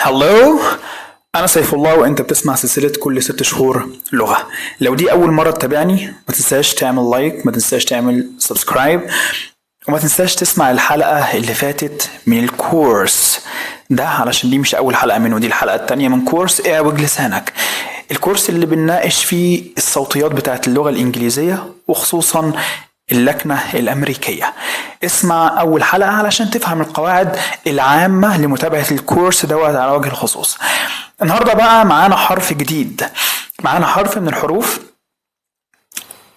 هلو، أنا سيف الله وأنت بتسمع سلسلة كل 6 شهور لغة. لو دي أول مرة تتابعني ما تنساش تعمل لايك، ما تنساش تعمل سبسكرايب، وما تنساش تسمع الحلقة اللي فاتت من الكورس ده علشان دي مش أول حلقة منه، دي الحلقة التانية من كورس اعوج لسانك، الكورس اللي بنناقش فيه الصوتيات بتاعت اللغة الإنجليزية وخصوصا اللكنة الأمريكية. اسمع أول حلقة علشان تفهم القواعد العامة لمتابعة الكورس دوت على وجه الخصوص. النهاردة بقى معانا حرف جديد، معانا حرف من الحروف،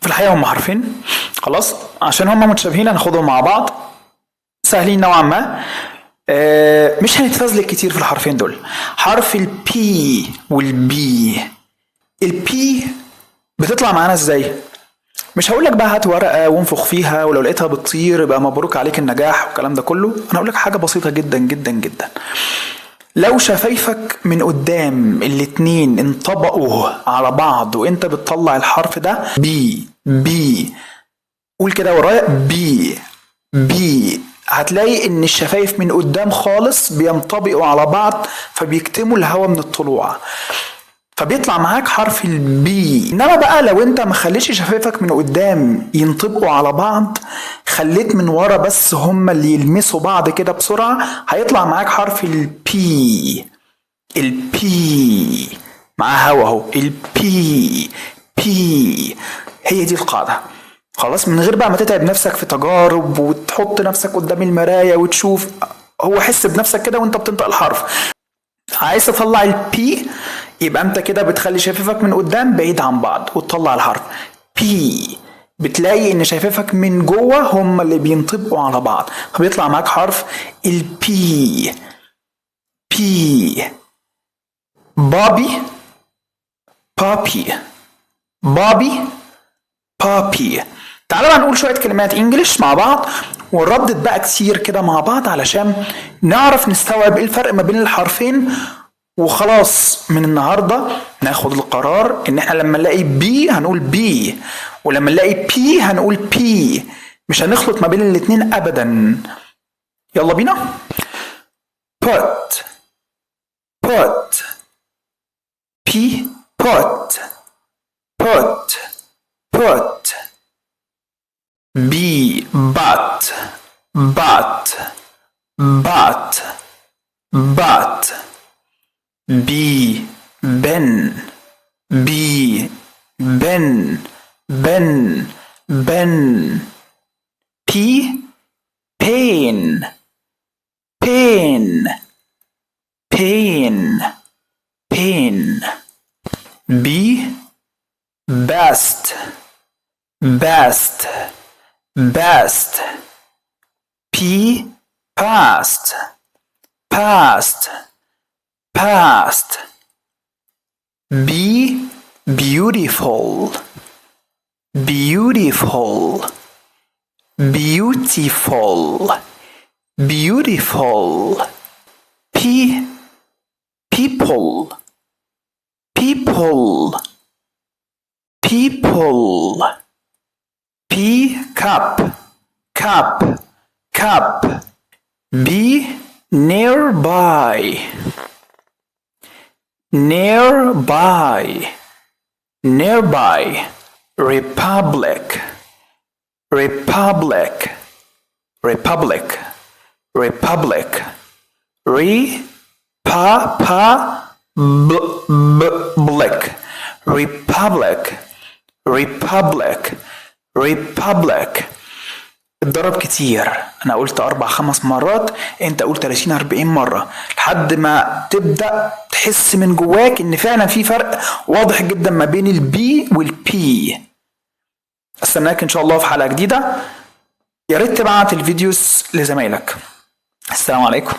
في الحقيقة هم حرفين خلاص عشان هم متشابهين هناخدهم مع بعض، سهلين نوعا ما، مش هنتفزلك كتير في الحرفين دول. حرف البي والبي. البي بتطلع معانا ازاي؟ مش هقولك بقى هات ورقة وانفخ فيها ولو لقيتها بتطير يبقى مبروك عليك النجاح والكلام ده كله. انا هقولك حاجة بسيطة جدا جدا جدا. لو شفايفك من قدام الاتنين انطبقوا على بعض وانت بتطلع الحرف ده بي، قول كده ورايا بي، هتلاقي ان الشفايف من قدام خالص بينطبقوا على بعض فبيكتموا الهواء من الطلوع، فبيطلع معاك حرف البي. انما بقى لو انت ما خليتش شفايفك من قدام ينطبقوا على بعض، خليت من ورا بس هما اللي يلمسوا بعض كده بسرعة، هيطلع معاك حرف البي مع هوا اهو، البي هي دي القاعدة خلاص، من غير بقى ما تتعب نفسك في تجارب وتحط نفسك قدام المراية وتشوف، هو حس بنفسك كده وانت بتنطق الحرف. عايز تطلع البي يبقى انت كده بتخلي شفايفك من قدام بعيد عن بعض وتطلع الحرف بي، بتلاقي ان شفايفك من جوه هم اللي بينطبقوا على بعض فبيطلع معاك حرف البي. بابي بابي. تعالوا بقى نقول شوية كلمات انجليش مع بعض ونردد بقى كتير كده مع بعض علشان نعرف نستوعب ايه الفرق ما بين الحرفين، وخلاص من النهاردة ناخد القرار ان احنا لما نلاقي بي هنقول بي، ولما نلاقي بي هنقول بي، مش هنخلط ما بين الاتنين ابدا. يلا بينا. put بي put بي but بي بن بي بي pain بي best بي past be beautiful people P cup B nearby republic republic. اتدرب كتير، انا قلت 4-5 مرات، انت قلت 30-40 مرة لحد ما تبدأ تحس من جواك ان فعلا في فرق واضح جدا ما بين البي والبي. استناك ان شاء الله في حلقة جديدة، يا ريت تبعت الفيديوز لزمايلك. السلام عليكم.